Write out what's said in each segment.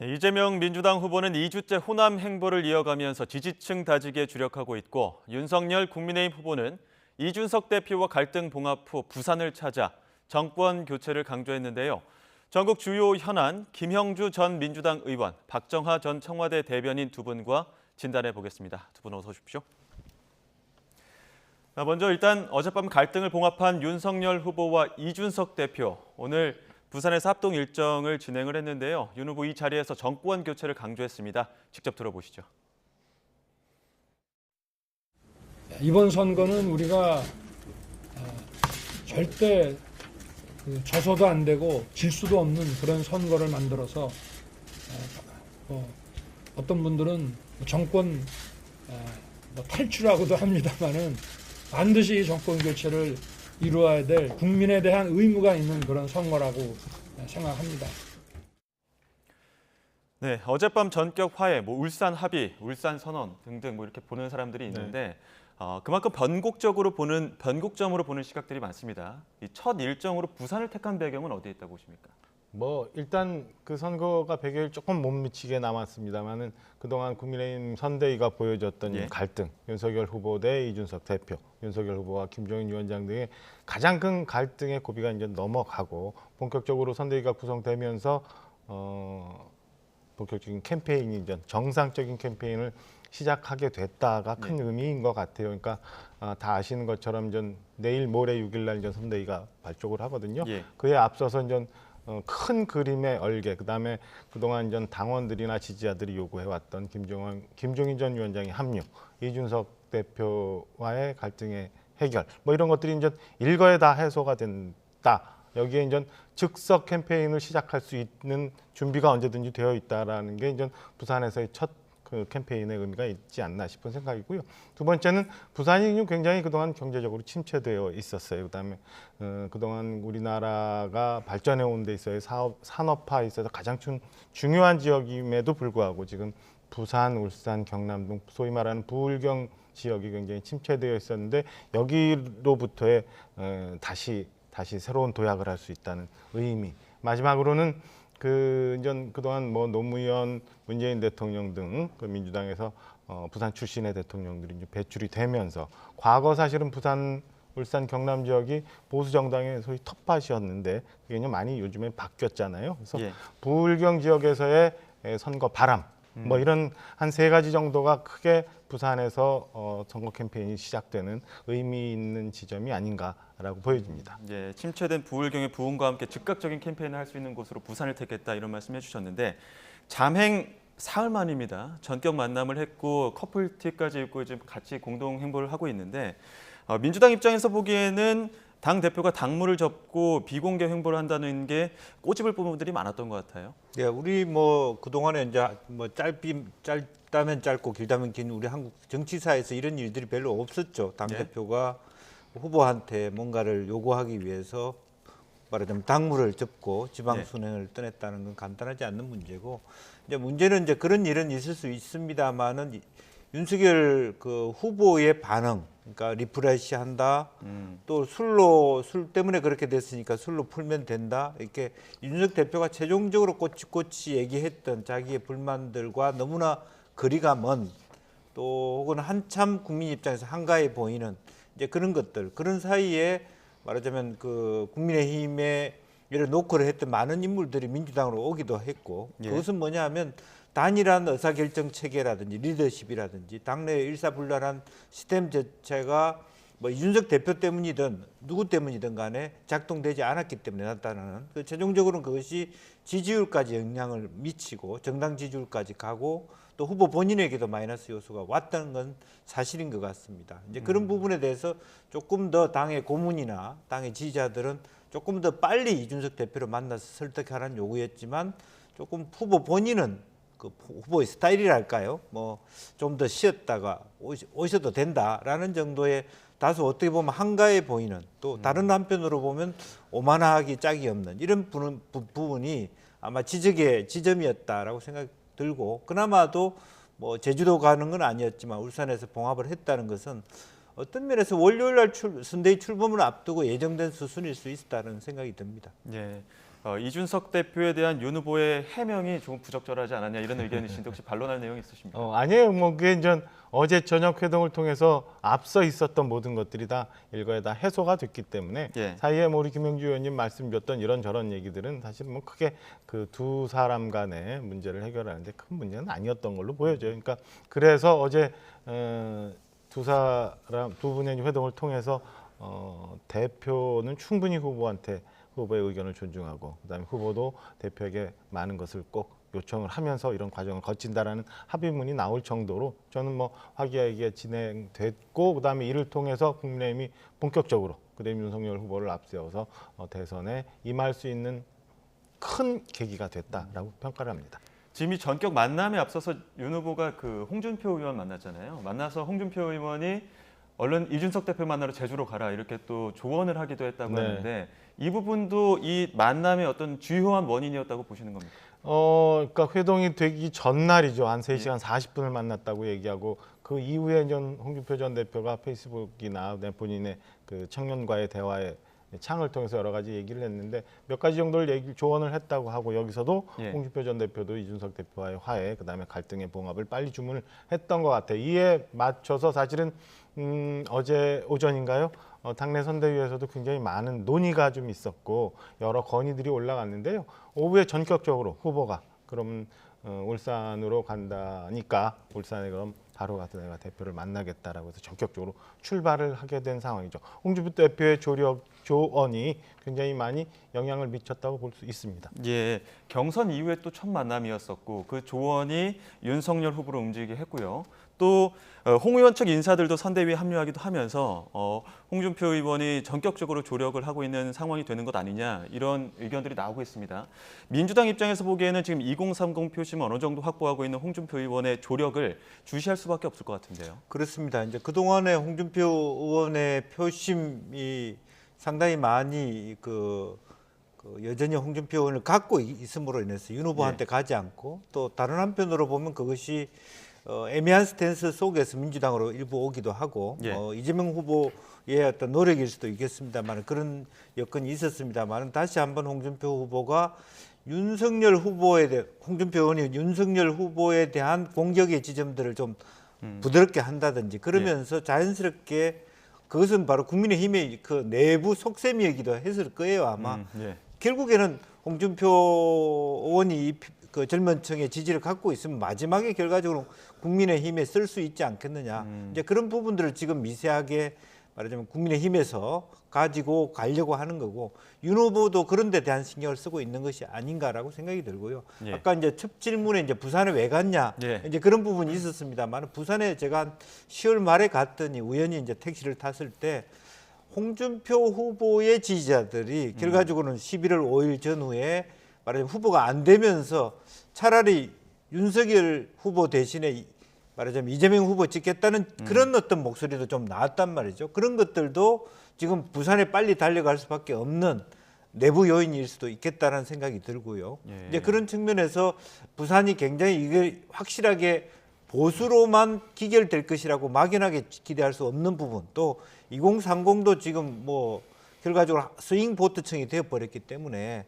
이재명 민주당 후보는 2주째 호남 행보를 이어가면서 지지층 다지기에 주력하고 있고 윤석열 국민의힘 후보는 이준석 대표와 갈등 봉합 후 부산을 찾아 정권 교체를 강조했는데요. 전국 주요 현안 김형주 전 민주당 의원, 박정하 전 청와대 대변인 두 분과 진단해 보겠습니다. 두 분 어서 오십시오. 먼저 일단 어젯밤 갈등을 봉합한 윤석열 후보와 이준석 대표, 오늘 부산에서 합동 일정을 진행을 했는데요. 윤 후보 이 자리에서 정권 교체를 강조했습니다. 직접 들어보시죠. 이번 선거는 우리가 절대 져서도 안 되고 질 수도 없는 그런 선거를 만들어서 어떤 분들은 정권 탈출하고도 합니다만은 반드시 정권 교체를 이루어야 될 국민에 대한 의무가 있는 그런 선거라고 생각합니다. 네, 어젯밤 전격 화해, 울산 합의, 울산 선언 등등 이렇게 보는 사람들이 있는데 그만큼 변곡점으로 보는 시각들이 많습니다. 이 첫 일정으로 부산을 택한 배경은 어디에 있다고 보십니까? 일단 그 선거가 100일 조금 못 미치게 남았습니다만은 그동안 국민의힘 선대위가 보여줬던 갈등, 윤석열 후보 대 이준석 대표, 윤석열 후보와 김종인 위원장 등의 가장 큰 갈등의 고비가 이제 넘어가고 본격적으로 선대위가 구성되면서 본격적인 캠페인이 이제 정상적인 캠페인을 시작하게 됐다가 큰 의미인 것 같아요. 그러니까 다 아시는 것처럼 이제 내일 모레 6일날 이제 선대위가 발족을 하거든요. 그에 앞서서 이제 큰 그림의 얼개, 그다음에 그동안 이제 당원들이나 지지자들이 요구해왔던 김종인 전 위원장의 합류, 이준석 대표와의 갈등의 해결, 이런 것들이 이제 일거에 다 해소가 된다. 여기에 이제 즉석 캠페인을 시작할 수 있는 준비가 언제든지 되어 있다라는 게 이제 부산에서의 첫 그 캠페인의 의미가 있지 않나 싶은 생각이고요. 두 번째는 부산이 굉장히 그동안 경제적으로 침체되어 있었어요. 그다음에 그동안 우리나라가 발전해 온 데 있어서 산업화에 있어서 가장 중요한 지역임에도 불구하고 지금 부산, 울산, 경남 등 소위 말하는 부울경 지역이 굉장히 침체되어 있었는데 여기로부터의 다시 새로운 도약을 할 수 있다는 의미. 마지막으로는 그동안 노무현, 문재인 대통령 등 그 민주당에서 부산 출신의 대통령들이 이제 배출이 되면서 과거 사실은 부산, 울산, 경남 지역이 보수 정당의 소위 텃밭이었는데 그게 많이 요즘에 바뀌었잖아요. 그래서 부울경 지역에서의 선거 바람, 이런 한 3가지 정도가 크게 부산에서 선거 캠페인이 시작되는 의미 있는 지점이 아닌가라고 보여집니다. 침체된 부울경의 부흥과 함께 즉각적인 캠페인을 할 수 있는 곳으로 부산을 택했다 이런 말씀해 주셨는데 잠행 사흘 만입니다. 전격 만남을 했고 커플티까지 입고 지금 같이 공동 행보를 하고 있는데 민주당 입장에서 보기에는 당 대표가 당무를 접고 비공개 행보를 한다는 게 꼬집을 부분들이 많았던 것 같아요. 네, 우리 그동안에 이제 짧다면 짧고 길다면 긴 우리 한국 정치사에서 이런 일들이 별로 없었죠. 당 대표가 후보한테 뭔가를 요구하기 위해서 말하자면 당무를 접고 지방 순회를 떠났다는 건 간단하지 않는 문제고 이제 문제는 이제 그런 일은 있을 수 있습니다만은 윤석열 그 후보의 반응, 그러니까 리프레시 한다. 또 술 때문에 그렇게 됐으니까 술로 풀면 된다. 이렇게 윤석열 대표가 최종적으로 꼬치꼬치 얘기했던 자기의 불만들과 너무나 거리가 먼 또 혹은 한참 국민 입장에서 한가해 보이는 이제 그런 것들, 그런 사이에 말하자면 그 국민의힘에 이런 노크를 했던 많은 인물들이 민주당으로 오기도 했고 그것은 뭐냐 하면 단일한 의사결정 체계라든지 리더십이라든지 당내 일사불란한 시스템 자체가 이준석 대표 때문이든 누구 때문이든 간에 작동되지 않았기 때문에 나타나는 최종적으로는 그것이 지지율까지 영향을 미치고 정당 지지율까지 가고 또 후보 본인에게도 마이너스 요소가 왔다는 건 사실인 것 같습니다. 이제 그런 부분에 대해서 조금 더 당의 고문이나 당의 지지자들은 조금 더 빨리 이준석 대표를 만나서 설득하라는 요구였지만 조금 후보 본인은 그 후보의 스타일이랄까요? 좀 더 쉬었다가 오셔도 된다라는 정도의 다소 어떻게 보면 한가해 보이는 또 다른 한편으로 보면 오만하기 짝이 없는 이런 부분이 아마 지적의 지점이었다라고 생각이 들고 그나마도 제주도 가는 건 아니었지만 울산에서 봉합을 했다는 것은 어떤 면에서 월요일 날 선대위 출범을 앞두고 예정된 수순일 수 있다는 생각이 듭니다. 이준석 대표에 대한 윤 후보의 해명이 조금 부적절하지 않았냐 이런 의견이신데 혹시 반론할 내용 있으십니까? 아니에요. 뭐 그게 이제 어제 저녁 회동을 통해서 앞서 있었던 모든 것들이 다 일거에 다 해소가 됐기 때문에 예. 사이에 뭐 우리 김영주 의원님 말씀주셨던 이런저런 얘기들은 사실 뭐 크게 그 두 사람 간의 문제를 해결하는데 큰 문제는 아니었던 걸로 보여져요. 그러니까 그래서 어제 두 분의 회동을 통해서 대표는 충분히 후보의 의견을 존중하고 그다음에 후보도 대표에게 많은 것을 꼭 요청을 하면서 이런 과정을 거친다라는 합의문이 나올 정도로 저는 뭐 화기애애하게 진행됐고 그다음에 이를 통해서 국민의힘이 본격적으로 그다음에 윤석열 후보를 앞세워서 대선에 임할 수 있는 큰 계기가 됐다라고 평가를 합니다. 지금 이 전격 만남에 앞서서 윤 후보가 그 홍준표 의원 만났잖아요. 만나서 홍준표 의원이 얼른 이준석 대표 만나러 제주로 가라 이렇게 또 조언을 하기도 했다고 네. 하는데 이 부분도 이 만남의 어떤 주요한 원인이었다고 보시는 겁니까? 그러니까 회동이 되기 전날이죠. 한 3시간 40분을 만났다고 얘기하고 그 이후에 홍준표 전 대표가 페이스북이나 본인의 그 청년과의 대화에 창을 통해서 여러 가지 얘기를 했는데 몇 가지 정도를 조언을 했다고 하고 여기서도 예. 홍준표 전 대표도 이준석 대표와의 화해 그다음에 갈등의 봉합을 빨리 주문을 했던 것 같아요. 이에 맞춰서 사실은 어제 오전인가요? 당내 선대위에서도 굉장히 많은 논의가 좀 있었고 여러 건의들이 올라갔는데요. 오후에 전격적으로 후보가 그럼 울산으로 간다니까 울산에 그럼 바로 가서 내가 대표를 만나겠다라고 해서 전격적으로 출발을 하게 된 상황이죠. 홍준표 대표의 조언이 굉장히 많이 영향을 미쳤다고 볼 수 있습니다. 예, 경선 이후에 또 첫 만남이었었고 그 조언이 윤석열 후보로 움직이게 했고요. 또 홍 의원 측 인사들도 선대위에 합류하기도 하면서 홍준표 의원이 전격적으로 조력을 하고 있는 상황이 되는 것 아니냐 이런 의견들이 나오고 있습니다. 민주당 입장에서 보기에는 지금 2030 표심을 어느 정도 확보하고 있는 홍준표 의원의 조력을 주시할 수밖에 없을 것 같은데요. 그렇습니다. 이제 그동안에 홍준표 의원의 표심이 상당히 많이 여전히 홍준표 의원을 갖고 있음으로 인해서 윤 후보한테 가지 않고 또 다른 한편으로 보면 그것이 애매한 스탠스 속에서 민주당으로 일부 오기도 하고 예. 이재명 후보의 어떤 노력일 수도 있겠습니다만 그런 여건이 있었습니다만 다시 한번 홍준표 후보가 홍준표 의원이 윤석열 후보에 대한 공격의 지점들을 좀 부드럽게 한다든지 그러면서 자연스럽게 그것은 바로 국민의힘의 그 내부 속셈이기도 했을 거예요 아마. 예. 결국에는 홍준표 의원이 그 젊은 층의 지지를 갖고 있으면 마지막에 결과적으로 국민의힘에 쓸 수 있지 않겠느냐. 이제 그런 부분들을 지금 미세하게 말하자면 국민의힘에서 가지고 가려고 하는 거고 윤 후보도 그런 데 대한 신경을 쓰고 있는 것이 아닌가라고 생각이 들고요. 예. 아까 이제 첫 질문에 이제 부산에 왜 갔냐. 예. 이제 그런 부분이 있었습니다만 부산에 제가 한 10월 말에 갔더니 우연히 이제 택시를 탔을 때 홍준표 후보의 지지자들이 결과적으로는 11월 5일 전후에 말하자면 후보가 안 되면서 차라리 윤석열 후보 대신에 말하자면 이재명 후보 찍겠다는 그런 어떤 목소리도 좀 나왔단 말이죠. 그런 것들도 지금 부산에 빨리 달려갈 수밖에 없는 내부 요인일 수도 있겠다는 생각이 들고요. 예. 이제 그런 측면에서 부산이 굉장히 이게 확실하게 보수로만 기결될 것이라고 막연하게 기대할 수 없는 부분 또 2030도 지금 뭐 결과적으로 스윙 보트층이 되어버렸기 때문에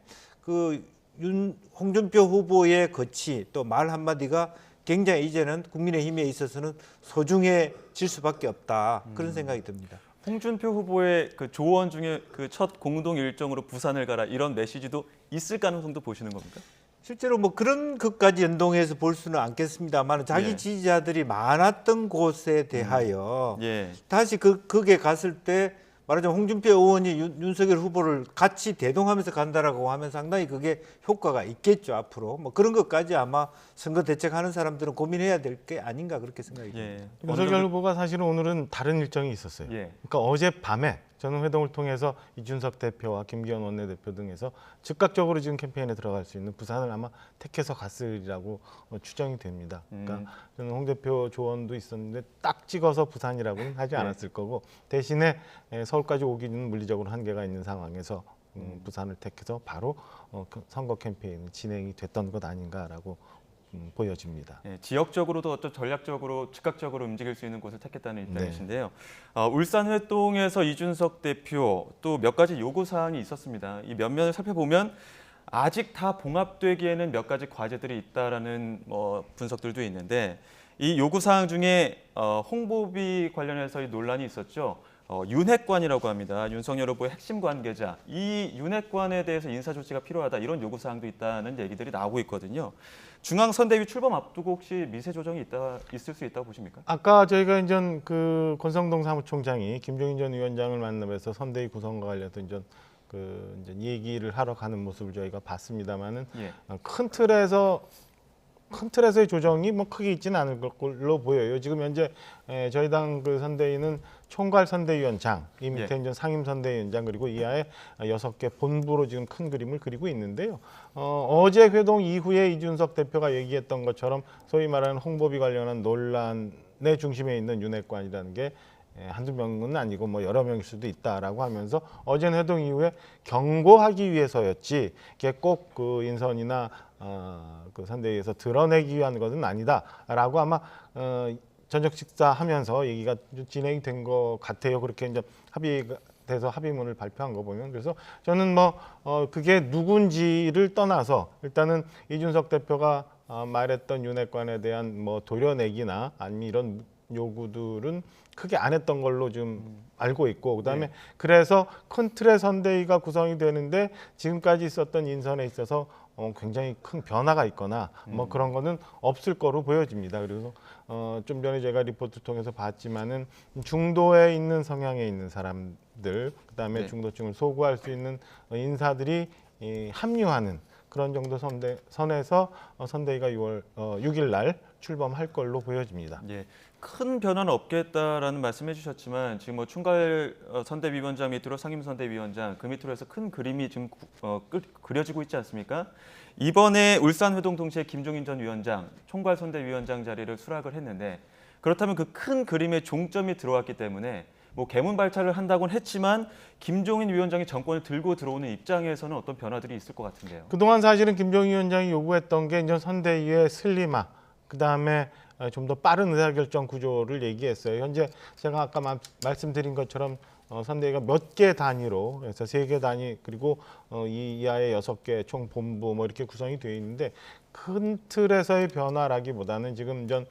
홍준표 후보의 거치 또 말 한마디가 굉장히 이제는 국민의힘에 있어서는 소중해질 수밖에 없다 그런 생각이 듭니다. 홍준표 후보의 그 조언 중에 그 첫 공동 일정으로 부산을 가라 이런 메시지도 있을 가능성도 보시는 겁니까? 실제로 뭐 그런 것까지 연동해서 볼 수는 않겠습니다만 자기 예. 지지자들이 많았던 곳에 대하여 예. 다시 거기에 갔을 때 말하자면 홍준표 의원이 윤석열 후보를 같이 대동하면서 간다라고 하면 상당히 그게 효과가 있겠죠 앞으로 뭐 그런 것까지 아마 선거 대책하는 사람들은 고민해야 될 게 아닌가 그렇게 생각이 듭니다. 예. 윤석열 후보가 사실은 오늘은 다른 일정이 있었어요. 예. 그러니까 어젯밤에 저는 회동을 통해서 이준석 대표와 김기현 원내대표 등에서 즉각적으로 지금 캠페인에 들어갈 수 있는 부산을 아마 택해서 갔으리라고 추정이 됩니다. 그러니까 저는 홍 대표 조언도 있었는데 딱 찍어서 부산이라고는 하지 않았을 거고 대신에 서울까지 오기는 물리적으로 한계가 있는 상황에서 부산을 택해서 바로 선거 캠페인이 진행이 됐던 것 아닌가라고 보여집니다. 예, 지역적으로도 어떤 전략적으로 즉각적으로 움직일 수 있는 곳을 택했다는 네. 입장이신데요. 울산 회동에서 이준석 대표 또 몇 가지 요구 사항이 있었습니다. 이 면면을 살펴보면 아직 다 봉합되기에는 몇 가지 과제들이 있다라는 분석들도 있는데 이 요구 사항 중에 홍보비 관련해서 이 논란이 있었죠. 윤핵관이라고 합니다. 윤석열 후보의 핵심 관계자. 이 윤핵관에 대해서 인사 조치가 필요하다. 이런 요구 사항도 있다는 얘기들이 나오고 있거든요. 중앙선대위 출범 앞두고 혹시 미세 조정이 있을 수 있다고 보십니까? 아까 저희가 이제 그 권성동 사무총장이 김종인 전 위원장을 만나면서 선대위 구성과 관련해서 이제 이제 얘기를 하러 가는 모습을 저희가 봤습니다만은 예. 큰 틀에서의 조정이 뭐 크게 있지는 않을 걸로 보여요. 지금 현재 저희 당 그 선대위는 총괄 선대위원장, 이 밑에 이제 상임 선대위원장 그리고 이하에 6개 본부로 지금 큰 그림을 그리고 있는데요. 어제 회동 이후에 이준석 대표가 얘기했던 것처럼 소위 말하는 홍보비 관련한 논란의 중심에 있는 윤핵관이라는 게 한두 명은 아니고 뭐 여러 명일 수도 있다라고 하면서 어제는 회동 이후에 경고하기 위해서였지 이게 꼭 그 인선이나 그 선대위에서 드러내기 위한 것은 아니다라고 아마 저녁 식사하면서 얘기가 진행이 된 것 같아요. 그렇게 이제 합의돼서 합의문을 발표한 거 보면 그래서 저는 그게 누군지를 떠나서 일단은 이준석 대표가 말했던 윤핵관에 대한 뭐 도려내기나 아니면 이런 요구들은 크게 안 했던 걸로 좀 알고 있고 그다음에 그래서 큰 틀의 선대위가 구성이 되는데 지금까지 있었던 인선에 있어서 굉장히 큰 변화가 있거나 뭐 그런 거는 없을 거로 보여집니다. 그래서 좀 전에 제가 리포트 통해서 봤지만은 중도에 있는 성향에 있는 사람들 그다음에 중도층을 소구할 수 있는 인사들이 합류하는 그런 정도 선에서 선대위가 6일 날 출범할 걸로 보여집니다. 예, 큰 변화는 없겠다라는 말씀해 주셨지만 지금 뭐 총괄 선대위원장 밑으로 상임 선대위원장 그 밑으로 해서 큰 그림이 지금 그려지고 있지 않습니까? 이번에 울산 회동 동시에 김종인 전 위원장 총괄 선대위원장 자리를 수락을 했는데 그렇다면 그 큰 그림에 종점이 들어왔기 때문에 뭐 개문 발차를 한다고는 했지만 김종인 위원장이 정권을 들고 들어오는 입장에서는 어떤 변화들이 있을 것 같은데요. 그동안 사실은 김종인 위원장이 요구했던 게 이제 선대위의 슬림화, 그다음에 좀 더 빠른 의사결정 구조를 얘기했어요. 현재 제가 아까 말씀드린 것처럼 선대위가 몇 개 단위로 그래서 3개 단위 그리고 이하의 6개 총 본부 뭐 이렇게 구성이 되어 있는데 큰 틀에서의 변화라기보다는 지금 전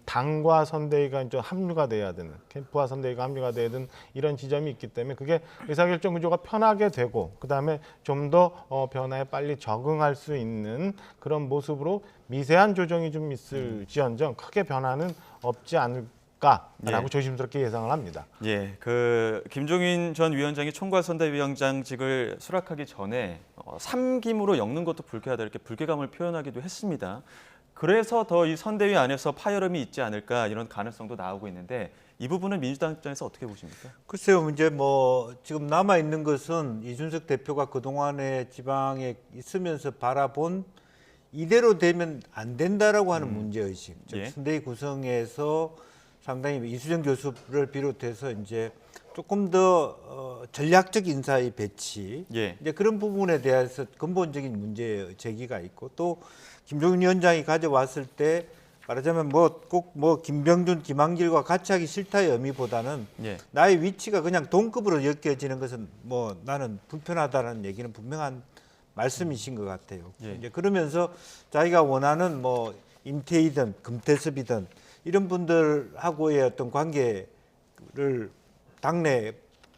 당과 선대위가 좀 합류가 돼야 되는 캠프와 선대위가 합류가 돼야 되는 이런 지점이 있기 때문에 그게 의사결정 구조가 편하게 되고 그다음에 좀 더 변화에 빨리 적응할 수 있는 그런 모습으로 미세한 조정이 좀 있을지언정 크게 변화는 없지 않을까라고 조심스럽게 예상을 합니다. 예, 그 김종인 전 위원장이 총괄 선대위원장직을 수락하기 전에 3김으로 엮는 것도 불쾌하다 이렇게 불쾌감을 표현하기도 했습니다. 그래서 더 이 선대위 안에서 파열음이 있지 않을까 이런 가능성도 나오고 있는데 이 부분은 민주당 입장에서 어떻게 보십니까? 글쎄요, 이제 뭐 지금 남아 있는 것은 이준석 대표가 그 동안에 지방에 있으면서 바라본 이대로 되면 안 된다라고 하는 문제의식. 즉 선대위 구성에서 상당히 이수정 교수를 비롯해서 이제 조금 더 전략적 인사의 배치, 이제 그런 부분에 대해서 근본적인 문제 제기가 있고 또 김종인 위원장이 가져왔을 때 말하자면 꼭 김병준, 김한길과 같이 하기 싫다의 의미보다는 나의 위치가 그냥 동급으로 여겨지는 것은 뭐 나는 불편하다는 얘기는 분명한 말씀이신 것 같아요. 이제 그러면서 자기가 원하는 뭐 임태희든 금태섭이든 이런 분들하고의 어떤 관계를 당내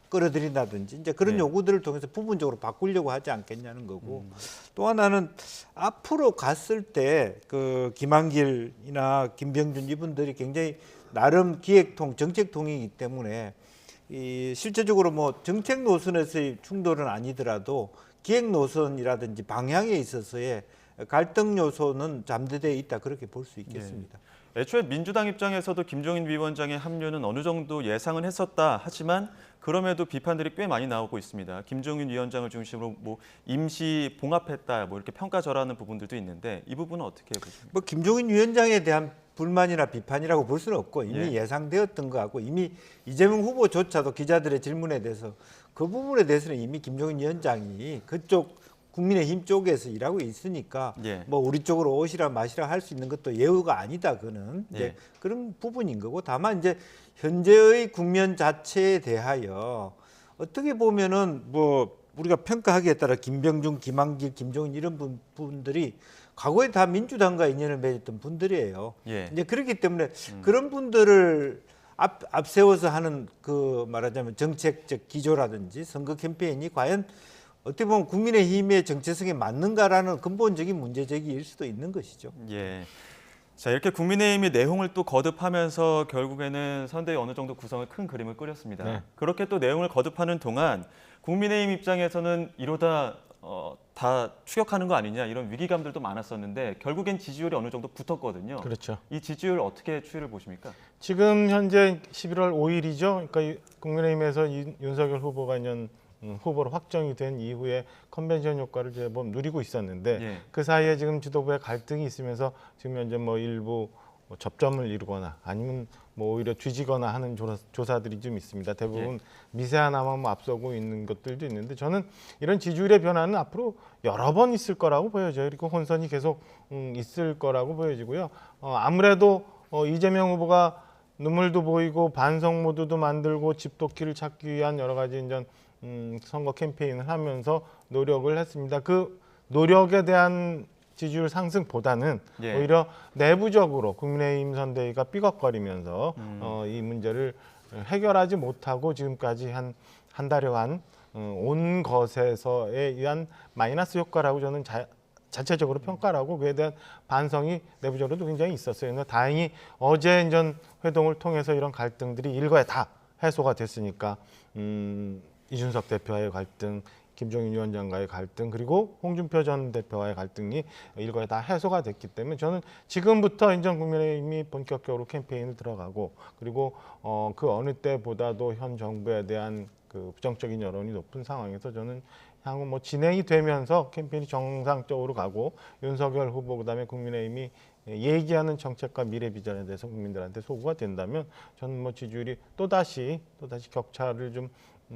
끌어들인다든지 이제 그런 요구들을 통해서 부분적으로 바꾸려고 하지 않겠냐는 거고 또 하나는 앞으로 갔을 때 그 김한길이나 김병준 이분들이 굉장히 나름 기획통 정책통이기 때문에 이 실제적으로 뭐 정책 노선에서의 충돌은 아니더라도 기획 노선이라든지 방향에 있어서의 갈등 요소는 잠재되어 있다 그렇게 볼 수 있겠습니다. 애초에 민주당 입장에서도 김종인 위원장의 합류는 어느 정도 예상은 했었다 하지만 그럼에도 비판들이 꽤 많이 나오고 있습니다. 김종인 위원장을 중심으로 뭐 임시 봉합했다 뭐 이렇게 평가절하는 부분들도 있는데 이 부분은 어떻게 보십니까? 뭐 김종인 위원장에 대한 불만이나 비판이라고 볼 수는 없고 이미 예상되었던 것 같고 이미 이재명 후보조차도 기자들의 질문에 대해서 그 부분에 대해서는 이미 김종인 위원장이 그쪽 국민의힘 쪽에서 일하고 있으니까 뭐 우리 쪽으로 오시라 마시라 할 수 있는 것도 예우가 아니다. 그는 이제 그런 부분인 거고 다만 이제 현재의 국면 자체에 대하여 어떻게 보면은 뭐 우리가 평가하기에 따라 김병준, 김한길, 김종인 이런 분들이 과거에 다 민주당과 인연을 맺었던 분들이에요. 예. 이제 그렇기 때문에 그런 분들을 앞세워서 하는 그 말하자면 정책적 기조라든지 선거 캠페인이 과연 어떻게 보면 국민의힘의 정체성에 맞는가라는 근본적인 문제 제기일 수도 있는 것이죠. 예. 자, 이렇게 국민의힘이 내홍을 또 거듭하면서 결국에는 선대위 어느 정도 구성을 큰 그림을 그렸습니다. 네. 그렇게 또 내홍을 거듭하는 동안 국민의힘 입장에서는 이러다 다 추격하는 거 아니냐 이런 위기감들도 많았었는데 결국엔 지지율이 어느 정도 붙었거든요. 그렇죠. 이 지지율 어떻게 추이를 보십니까? 지금 현재 11월 5일이죠. 그러니까 국민의힘에서 윤석열 후보가 이제 후보로 확정이 된 이후에 컨벤션 효과를 제법 누리고 있었는데 예. 그 사이에 지금 지도부에 갈등이 있으면서 지금 현재 뭐 일부 접점을 이루거나 아니면 뭐 오히려 뒤지거나 하는 조사들이 좀 있습니다. 대부분 미세하나마 뭐 앞서고 있는 것들도 있는데 저는 이런 지지율의 변화는 앞으로 여러 번 있을 거라고 보여져요. 그리고 혼선이 계속 있을 거라고 보여지고요. 아무래도 이재명 후보가 눈물도 보이고 반성 모드도 만들고 집도끼를 찾기 위한 여러 가지 이제 선거 캠페인을 하면서 노력을 했습니다. 그 노력에 대한 지지율 상승보다는 예. 오히려 내부적으로 국민의힘 선대위가 삐걱거리면서 이 문제를 해결하지 못하고 지금까지 한 달여간 온 것에서에 의한 마이너스 효과라고 저는 자체적으로 평가를 하고 그에 대한 반성이 내부적으로도 굉장히 있었어요. 근데 다행히 어제 인전 회동을 통해서 이런 갈등들이 일거에 다 해소가 됐으니까 이준석 대표와의 갈등, 김종인 위원장과의 갈등, 그리고 홍준표 전 대표와의 갈등이 일거에 다 해소가 됐기 때문에 저는 지금부터 인전 국민의힘이 본격적으로 캠페인을 들어가고 그리고 그 어느 때보다도 현 정부에 대한 그 부정적인 여론이 높은 상황에서 저는 향후 뭐 진행이 되면서 캠페인이 정상적으로 가고 윤석열 후보 그다음에 국민의힘이 얘기하는 정책과 미래 비전에 대해서 국민들한테 소구가 된다면 저는 뭐 지지율이 또다시 격차를 좀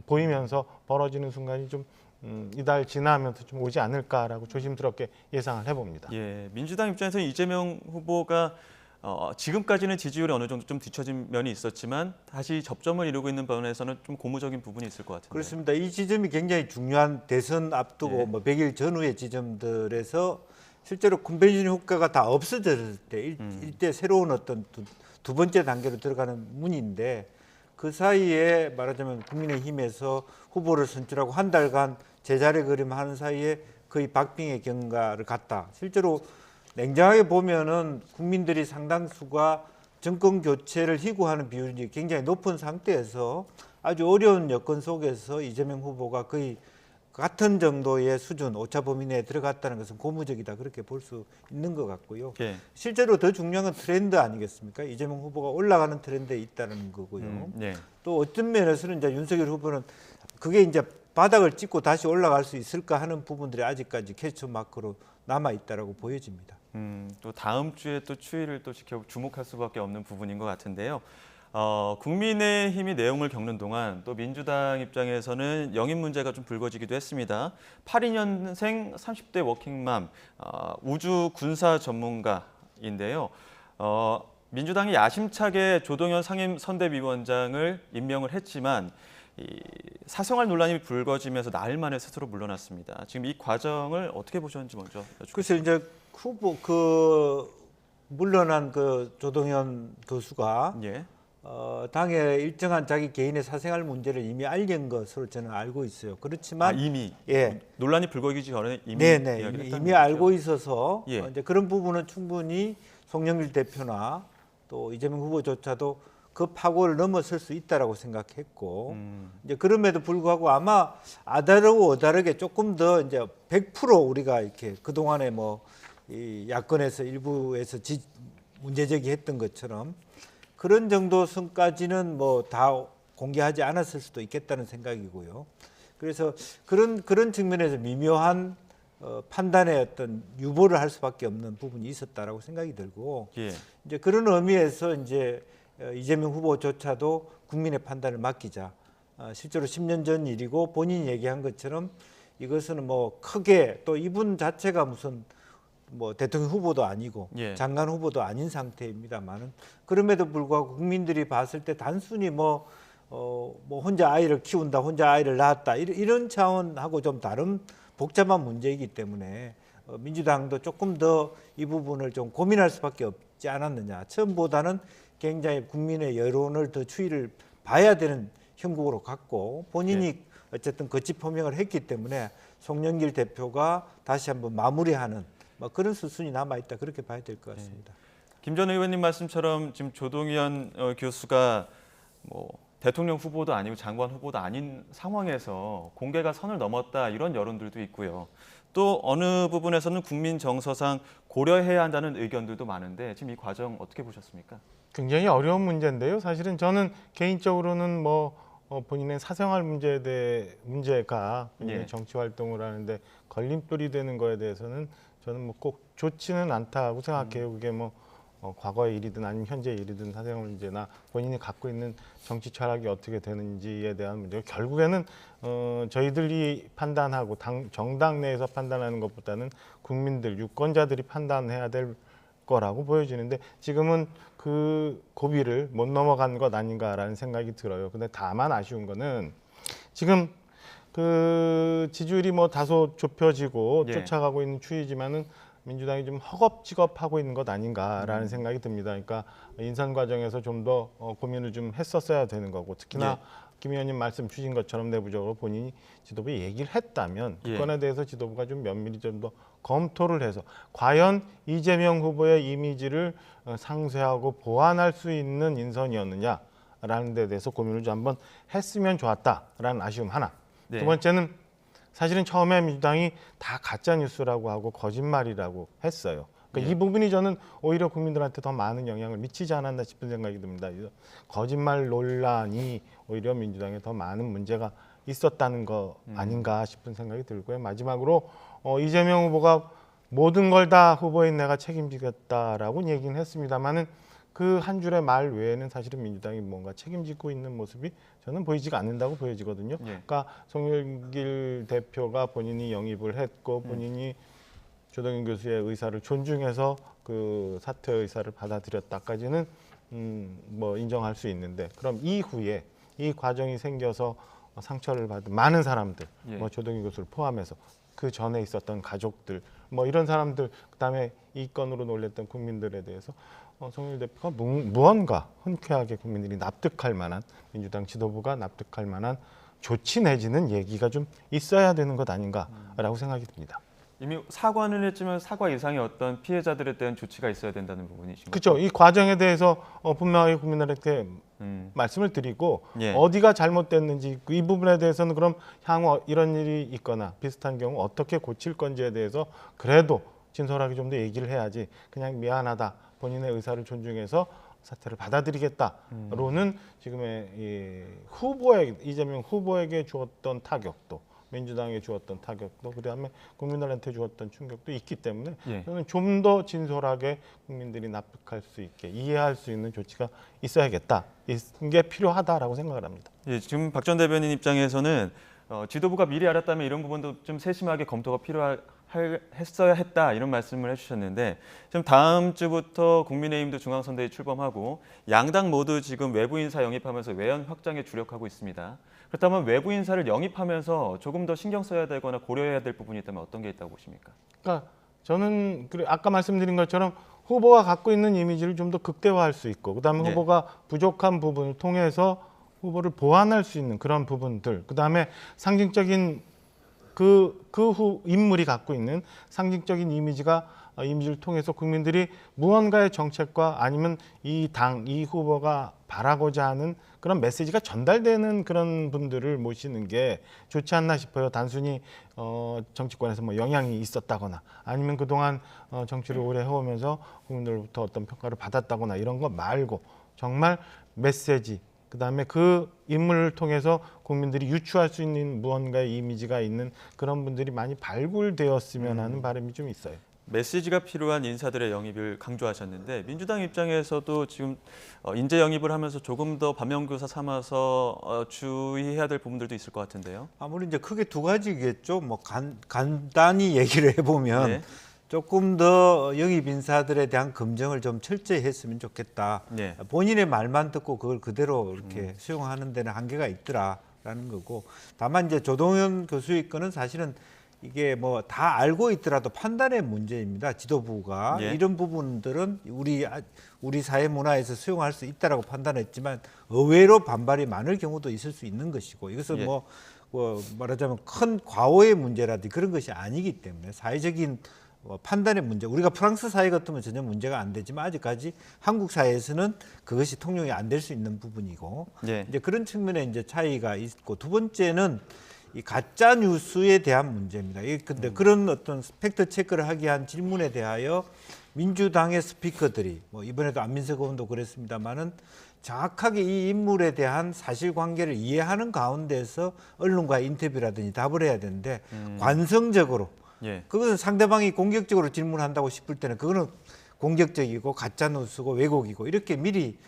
보이면서 벌어지는 순간이 좀 이달 지나면서 좀 오지 않을까라고 조심스럽게 예상을 해봅니다. 예, 민주당 입장에서는 이재명 후보가 지금까지는 지지율이 어느 정도 좀 뒤처진 면이 있었지만 다시 접점을 이루고 있는 부분에서는 좀 고무적인 부분이 있을 것 같은데. 그렇습니다. 이 지점이 굉장히 중요한 대선 앞두고 예. 뭐 100일 전후의 지점들에서 실제로 컨벤션 효과가 다 없어졌을 때 일대 새로운 어떤 두 번째 단계로 들어가는 문인데 그 사이에 말하자면 국민의힘에서 후보를 선출하고 한 달간 제자리 걸음하는 사이에 거의 박빙의 경과를 갔다. 실제로 냉정하게 보면은 국민들이 상당수가 정권 교체를 희구하는 비율이 굉장히 높은 상태에서 아주 어려운 여건 속에서 이재명 후보가 거의 같은 정도의 수준, 오차 범위 내에 들어갔다는 것은 고무적이다 그렇게 볼 수 있는 것 같고요. 예. 실제로 더 중요한 건 트렌드 아니겠습니까? 이재명 후보가 올라가는 트렌드에 있다는 거고요. 예. 또 어떤 면에서는 이제 윤석열 후보는 그게 이제 바닥을 찍고 다시 올라갈 수 있을까 하는 부분들이 아직까지 퀘스천 마크로 남아 있다라고 보여집니다. 또 다음 주에 또 추이를 또 주목할 수밖에 없는 부분인 것 같은데요. 국민의힘이 내용을 겪는 동안 또 민주당 입장에서는 영입 문제가 좀 불거지기도 했습니다. 82년생 30대 워킹맘 우주 군사 전문가인데요. 민주당이 야심차게 조동현 상임 선대위원장을 임명을 했지만 이 사생활 논란이 불거지면서 나흘 만에 스스로 물러났습니다. 지금 이 과정을 어떻게 보셨는지 먼저 여쭙겠습니다. 그래서 이제 후보 물러난 그 조동현 교수가 예. 당에 일정한 자기 개인의 사생활 문제를 이미 알린 것으로 저는 알고 있어요. 그렇지만 이미 예. 논란이 불거지기 전에 이미 네네 이야기를 했다는 이미 거죠? 알고 있어서 예. 이제 그런 부분은 충분히 송영길 대표나 또 이재명 후보조차도 그 파고를 넘어설 수 있다라고 생각했고 이제 그럼에도 불구하고 아마 아다르고 어다르게 조금 더 이제 100% 우리가 이렇게 그 동안에 뭐 이 야권에서 일부에서 문제 제기했던 것처럼 그런 정도 선까지는 뭐 다 공개하지 않았을 수도 있겠다는 생각이고요. 그래서 그런 측면에서 미묘한 판단의 어떤 유보를 할 수밖에 없는 부분이 있었다라고 생각이 들고 예. 이제 그런 의미에서 이제 이재명 후보조차도 국민의 판단을 맡기자. 실제로 10년 전 일이고 본인이 얘기한 것처럼 이것은 뭐 크게 또 이분 자체가 무슨 뭐 대통령 후보도 아니고 예. 장관 후보도 아닌 상태입니다만은 그럼에도 불구하고 국민들이 봤을 때 단순히 뭐 뭐 혼자 아이를 키운다, 혼자 아이를 낳았다 이런 차원하고 좀 다른 복잡한 문제이기 때문에 민주당도 조금 더 이 부분을 좀 고민할 수밖에 없지 않았느냐. 처음보다는 굉장히 국민의 여론을 더 추이를 봐야 되는 형국으로 갔고 본인이 어쨌든 거짓 표명을 했기 때문에 송영길 대표가 다시 한번 마무리하는 뭐 그런 수순이 남아있다 그렇게 봐야 될 것 같습니다. 김 전 의원님 말씀처럼 지금 조동현 교수가 뭐 대통령 후보도 아니고 장관 후보도 아닌 상황에서 공개가 선을 넘었다 이런 여론들도 있고요. 또 어느 부분에서는 국민 정서상 고려해야 한다는 의견들도 많은데 지금 이 과정 어떻게 보셨습니까? 굉장히 어려운 문제인데요. 사실은 저는 개인적으로는 본인의 사생활 문제가 본인의 정치 활동을 하는데 걸림돌이 되는 거에 대해서는 저는 뭐 꼭 좋지는 않다고 생각해요. 그게 과거의 일이든 아니면 현재 일이든 사생활 문제나 본인이 갖고 있는 정치 철학이 어떻게 되는지에 대한 문제가 결국에는 저희들이 판단하고 정당 내에서 판단하는 것보다는 국민들, 유권자들이 판단해야 될 거라고 보여지는데 지금은 그 고비를 못 넘어간 것 아닌가라는 생각이 들어요. 근데 다만 아쉬운 거는 지금 그 지지율이 다소 좁혀지고 쫓아가고 있는 추이지만은 민주당이 좀 허겁지겁하고 있는 것 아닌가라는 생각이 듭니다. 그러니까 인선 과정에서 좀 더 고민을 좀 했었어야 되는 거고 특히나 김 의원님 말씀 주신 것처럼 내부적으로 본인이 지도부에 얘기를 했다면 그 건에 대해서 지도부가 좀 면밀히 좀 더 검토를 해서 과연 이재명 후보의 이미지를 상쇄하고 보완할 수 있는 인선이었느냐라는 데 대해서 고민을 좀 한번 했으면 좋았다라는 아쉬움 하나. 두 번째는 사실은 처음에 민주당이 다 가짜 뉴스라고 하고 거짓말이라고 했어요. 그러니까 이 부분이 저는 오히려 국민들한테 더 많은 영향을 미치지 않았나 싶은 생각이 듭니다. 거짓말 논란이 오히려 민주당에 더 많은 문제가 있었다는 거 아닌가 싶은 생각이 들고요. 마지막으로 이재명 후보가 모든 걸 다 후보인 내가 책임지겠다라고 얘기는 했습니다만은 그 한 줄의 말 외에는 사실은 민주당이 뭔가 책임지고 있는 모습이 저는 보이지가 않는다고 보여지거든요. 그러니까 송영길 대표가 본인이 영입을 했고 본인이 조동현 교수의 의사를 존중해서 그 사퇴 의사를 받아들였다까지는 인정할 수 있는데 그럼 이후에 이 과정이 생겨서 상처를 받은 많은 사람들, 조동현 교수를 포함해서 그 전에 있었던 가족들, 이런 사람들, 그다음에 이 건으로 놀랬던 국민들에 대해서 송영길 대표가 무언가 흔쾌하게 국민들이 납득할 만한 민주당 지도부가 납득할 만한 조치 내지는 얘기가 좀 있어야 되는 것 아닌가라고 생각이 듭니다. 이미 사과는 했지만 사과 이상의 어떤 피해자들에 대한 조치가 있어야 된다는 부분이신가요? 그렇죠. 이 과정에 대해서 분명하게 국민들한테 말씀을 드리고 어디가 잘못됐는지 이 부분에 대해서는 그럼 향후 이런 일이 있거나 비슷한 경우 어떻게 고칠 건지에 대해서 그래도 진솔하게 좀 더 얘기를 해야지 그냥 미안하다 본인의 의사를 존중해서 사퇴를 받아들이겠다로는 지금의 이 이재명 후보에게 주었던 타격도 민주당에 주었던 타격도 그다음에 국민들한테 주었던 충격도 있기 때문에 저는 좀 더 진솔하게 국민들이 납득할 수 있게 이해할 수 있는 조치가 있어야겠다. 이게 필요하다라고 생각을 합니다. 지금 박 전 대변인 입장에서는 지도부가 미리 알았다면 이런 부분도 좀 세심하게 검토가 했어야 했다 이런 말씀을 해주셨는데 지금 다음 주부터 국민의힘도 중앙선대위 출범하고 양당 모두 지금 외부 인사 영입하면서 외연 확장에 주력하고 있습니다. 그렇다면 외부 인사를 영입하면서 조금 더 신경 써야 되거나 고려해야 될 부분이 있다면 어떤 게 있다고 보십니까? 그러니까 저는 아까 말씀드린 것처럼 후보가 갖고 있는 이미지를 좀 더 극대화할 수 있고 그다음에 후보가 부족한 부분을 통해서 후보를 보완할 수 있는 그런 부분들 그다음에 상징적인 인물이 갖고 있는 상징적인 이미지를 통해서 국민들이 무언가의 정책과 아니면 이 후보가 바라고자 하는 그런 메시지가 전달되는 그런 분들을 모시는 게 좋지 않나 싶어요. 단순히 정치권에서 영향이 있었다거나 아니면 그동안 정치를 오래 해오면서 국민들로부터 어떤 평가를 받았다거나 이런 거 말고 정말 메시지 그다음에 그 인물을 통해서 국민들이 유추할 수 있는 무언가의 이미지가 있는 그런 분들이 많이 발굴되었으면 하는 바람이 좀 있어요. 메시지가 필요한 인사들의 영입을 강조하셨는데 민주당 입장에서도 지금 인재 영입을 하면서 조금 더 반면교사 삼아서 주의해야 될 부분들도 있을 것 같은데요. 아무리 이제 크게 두 가지겠죠. 간단히 얘기를 해보면 조금 더 영입 인사들에 대한 검증을 좀 철저히 했으면 좋겠다. 네. 본인의 말만 듣고 그걸 그대로 이렇게 수용하는 데는 한계가 있더라라는 거고, 다만 이제 조동현 교수의 건은 사실은 이게 뭐 다 알고 있더라도 판단의 문제입니다. 지도부가 예. 이런 부분들은 우리 사회 문화에서 수용할 수 있다라고 판단했지만 의외로 반발이 많을 경우도 있을 수 있는 것이고, 이것은 예. 뭐 말하자면 큰 과오의 문제라든지 그런 것이 아니기 때문에 사회적인 판단의 문제. 우리가 프랑스 사회 같으면 전혀 문제가 안 되지만 아직까지 한국 사회에서는 그것이 통용이 안 될 수 있는 부분이고, 예. 이제 그런 측면에 이제 차이가 있고, 두 번째는 이 가짜 뉴스에 대한 문제입니다. 근데 그런 어떤 팩트 체크를 하기 위한 질문에 대하여 민주당의 스피커들이 뭐 이번에도 안민석 의원도 그랬습니다만은 정확하게 이 인물에 대한 사실관계를 이해하는 가운데서 언론과의 인터뷰라든지 답을 해야 되는데 관성적으로 예. 그것은 상대방이 공격적으로 질문한다고 싶을 때는 그거는 공격적이고 가짜 뉴스고 왜곡이고 이렇게 미리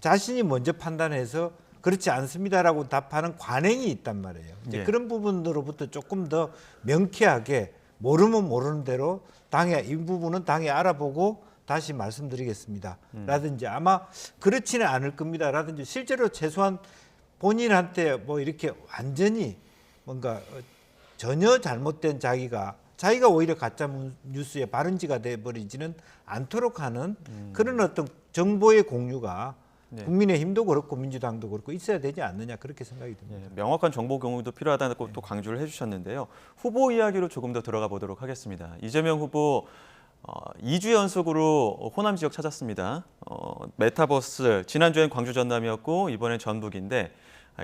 자신이 먼저 판단해서 그렇지 않습니다라고 답하는 관행이 있단 말이에요. 이제 예. 그런 부분으로부터 조금 더 명쾌하게 모르면 모르는 대로 당에 이 부분은 당에 알아보고 다시 말씀드리겠습니다. 라든지 아마 그렇지는 않을 겁니다. 라든지 실제로 최소한 본인한테 뭐 이렇게 완전히 뭔가 전혀 잘못된 자기가 오히려 가짜 뉴스의 발원지가 돼버리지는 않도록 하는 그런 어떤 정보의 공유가 네. 국민의힘도 그렇고 민주당도 그렇고 있어야 되지 않느냐 그렇게 생각이 듭니다. 예, 명확한 정보 공유도 필요하다고 또 강조를 해주셨는데요. 후보 이야기로 조금 더 들어가 보도록 하겠습니다. 이재명 후보 2주 연속으로 호남 지역 찾았습니다. 메타버스 지난주엔 광주 전남이었고 이번엔 전북인데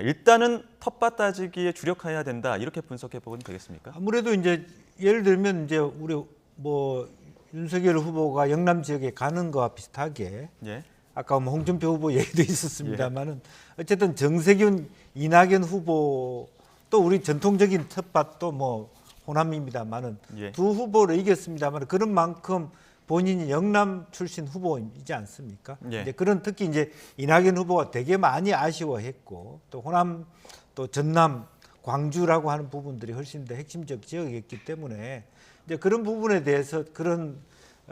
일단은 텃밭 따지기에 주력해야 된다 이렇게 분석해 보면 되겠습니까? 아무래도 이제 예를 들면 이제 우리 뭐 윤석열 후보가 영남 지역에 가는 거와 비슷하게 예. 아까 뭐 홍준표 후보 얘기도 있었습니다만은 어쨌든 정세균, 이낙연 후보 또 우리 전통적인 텃밭도 뭐 호남입니다만은 예. 두 후보를 이겼습니다만 그런 만큼 본인이 영남 출신 후보이지 않습니까? 예. 이제 그런 특히 이제 이낙연 후보가 되게 많이 아쉬워했고 또 호남 또 전남 광주라고 하는 부분들이 훨씬 더 핵심적 지역이었기 때문에 이제 그런 부분에 대해서 그런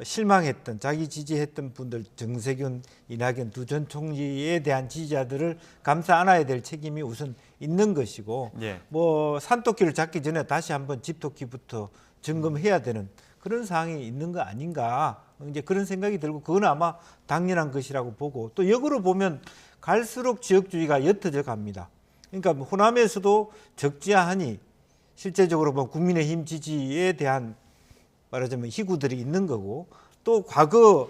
실망했던 자기 지지했던 분들 정세균, 이낙연 두 전 총리에 대한 지지자들을 감싸 안아야 될 책임이 우선 있는 것이고 예. 뭐 산토끼를 잡기 전에 다시 한번 집토끼부터 점검해야 되는 그런 상황이 있는 거 아닌가 이제 그런 생각이 들고 그건 아마 당연한 것이라고 보고 또 역으로 보면 갈수록 지역주의가 옅어져 갑니다. 그러니까 뭐 호남에서도 적지하니 실제적으로 뭐 국민의힘 지지에 대한 말하자면 희구들이 있는 거고 또 과거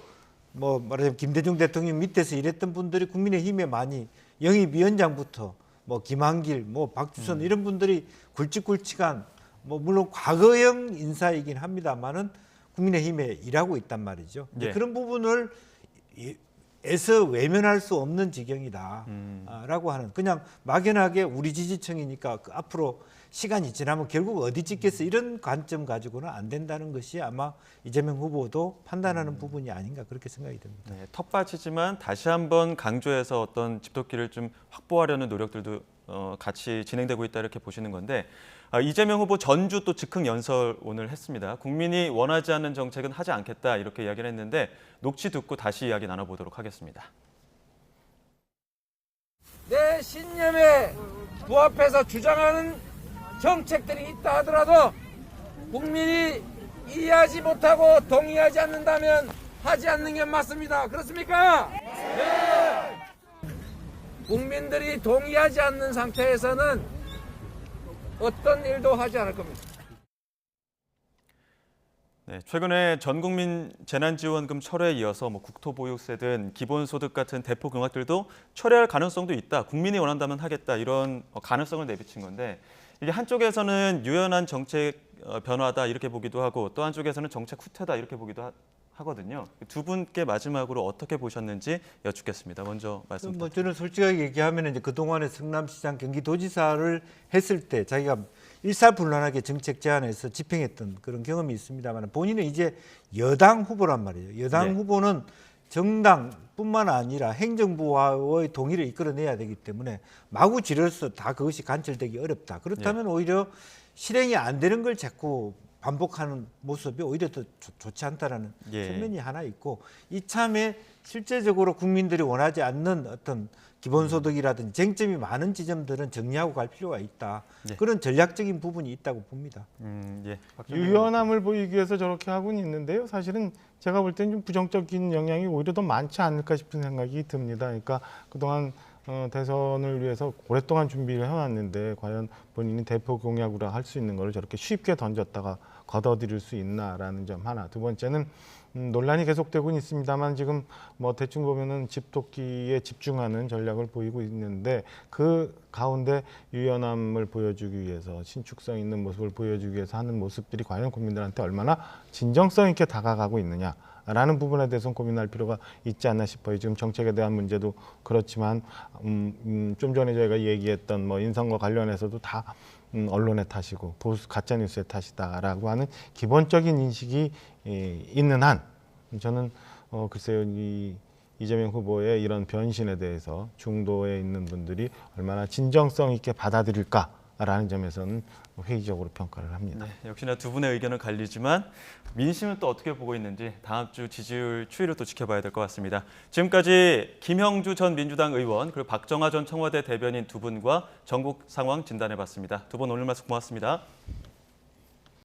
뭐 말하자면 김대중 대통령 밑에서 일했던 분들이 국민의힘에 많이 영입위원장부터 뭐 김한길 뭐 박주선 이런 분들이 굵직굵직한 뭐 물론 과거형 인사이긴 합니다만은 국민의힘에 일하고 있단 말이죠. 예. 그런 부분을 에서 외면할 수 없는 지경이다라고 하는 그냥 막연하게 우리 지지층이니까 그 앞으로 시간이 지나면 결국 어디 찍겠어 이런 관점 가지고는 안 된다는 것이 아마 이재명 후보도 판단하는 부분이 아닌가 그렇게 생각이 듭니다. 네, 텃밭이지만 다시 한번 강조해서 어떤 집토끼를 좀 확보하려는 노력들도 같이 진행되고 있다 이렇게 보시는 건데 이재명 후보 전주 또 즉흥 연설 오늘 했습니다. 국민이 원하지 않는 정책은 하지 않겠다 이렇게 이야기를 했는데 녹취 듣고 다시 이야기 나눠보도록 하겠습니다. 내 신념에 부합해서 주장하는 정책들이 있다 하더라도 국민이 이해하지 못하고 동의하지 않는다면 하지 않는 게 맞습니다. 그렇습니까? 네. 국민들이 동의하지 않는 상태에서는 어떤 일도 하지 않을 겁니다. 네, 최근에 전국민 재난지원금 철회에 이어서 뭐 국토보유세든 기본소득 같은 대폭 공약들도 철회할 가능성도 있다. 국민이 원한다면 하겠다. 이런 가능성을 내비친 건데 이게 한쪽에서는 유연한 정책 변화다 이렇게 보기도 하고 또 한쪽에서는 정책 후퇴다 이렇게 보기도 하거든요. 두 분께 마지막으로 어떻게 보셨는지 여쭙겠습니다. 먼저 말씀. 뭐 저는 솔직하게 얘기하면 이제 그 동안에 성남시장 경기도지사를 했을 때 자기가 일사불란하게 정책 제안해서 집행했던 그런 경험이 있습니다만 본인은 이제 여당 후보란 말이에요. 여당 네. 후보는 정당뿐만 아니라 행정부와의 동의를 이끌어내야 되기 때문에 마구 지르서 다 그것이 관철되기 어렵다. 그렇다면 오히려 실행이 안 되는 걸 자꾸 반복하는 모습이 오히려 더 좋지 않다라는 예. 측면이 하나 있고, 이참에 실제적으로 국민들이 원하지 않는 어떤 기본소득이라든지 쟁점이 많은 지점들은 정리하고 갈 필요가 있다. 예. 그런 전략적인 부분이 있다고 봅니다. 예. 유연함을 보이기 위해서 저렇게 하고는 있는데요. 사실은 제가 볼 때는 좀 부정적인 영향이 오히려 더 많지 않을까 싶은 생각이 듭니다. 그러니까 그동안 대선을 위해서 오랫동안 준비를 해왔는데 과연 본인이 대표 공약으로 할 수 있는 걸 저렇게 쉽게 던졌다가 걷어들일 수 있나라는 점 하나. 두 번째는 논란이 계속되고는 있습니다만 지금 뭐 대충 보면은 집토끼에 집중하는 전략을 보이고 있는데 그 가운데 유연함을 보여주기 위해서 신축성 있는 모습을 보여주기 위해서 하는 모습들이 과연 국민들한테 얼마나 진정성 있게 다가가고 있느냐. 라는 부분에 대해서는 고민할 필요가 있지 않나 싶어요. 지금 정책에 대한 문제도 그렇지만 좀 전에 저희가 얘기했던 뭐 인선과 관련해서도 다 언론의 탓이고 보수 가짜 뉴스의 탓이다라고 하는 기본적인 인식이 있는 한 저는 글쎄요 이재명 후보의 이런 변신에 대해서 중도에 있는 분들이 얼마나 진정성 있게 받아들일까라는 점에서는 회의적으로 평가를 합니다. 네, 역시나 두 분의 의견은 갈리지만 민심은 또 어떻게 보고 있는지 다음 주 지지율 추이를 또 지켜봐야 될 것 같습니다. 지금까지 김형주 전 민주당 의원 그리고 박정하 전 청와대 대변인 두 분과 전국 상황 진단해봤습니다. 두 분 오늘 말씀 고맙습니다.